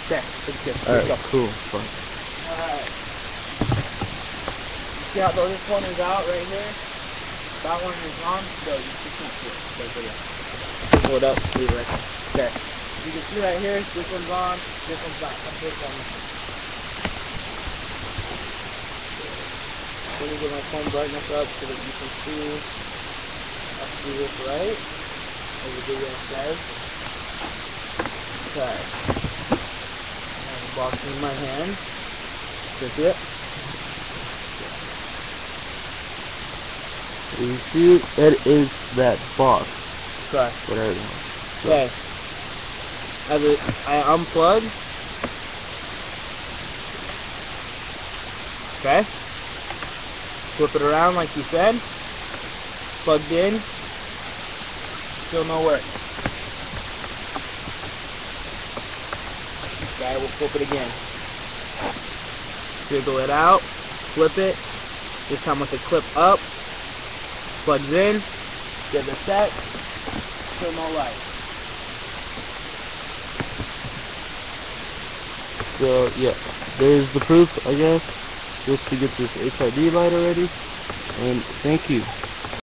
Okay, let's get Alright, cool. Fine. Alright. See how this one is out right here? That one is on? No, you can't see it. Okay, pull it up, leave it right there. Okay. You can see right here, this one's on, this one's not. I'm putting it on this one. Let me get my phone brightness up so that you can see. Let's do this right, as the video says. Okay. I have a box in my hand. That's it. You see, that is that box. Okay. Whatever. So. Okay. I unplug. Okay. Flip it around like you said. Plugged in. Still no work. Okay, we'll flip it again. Jiggle it out. Flip it. This time with the clip up. Plugs in. Give it a sec. Still no light. So, yeah, there's the proof, I guess, just to get this HID light already, and thank you.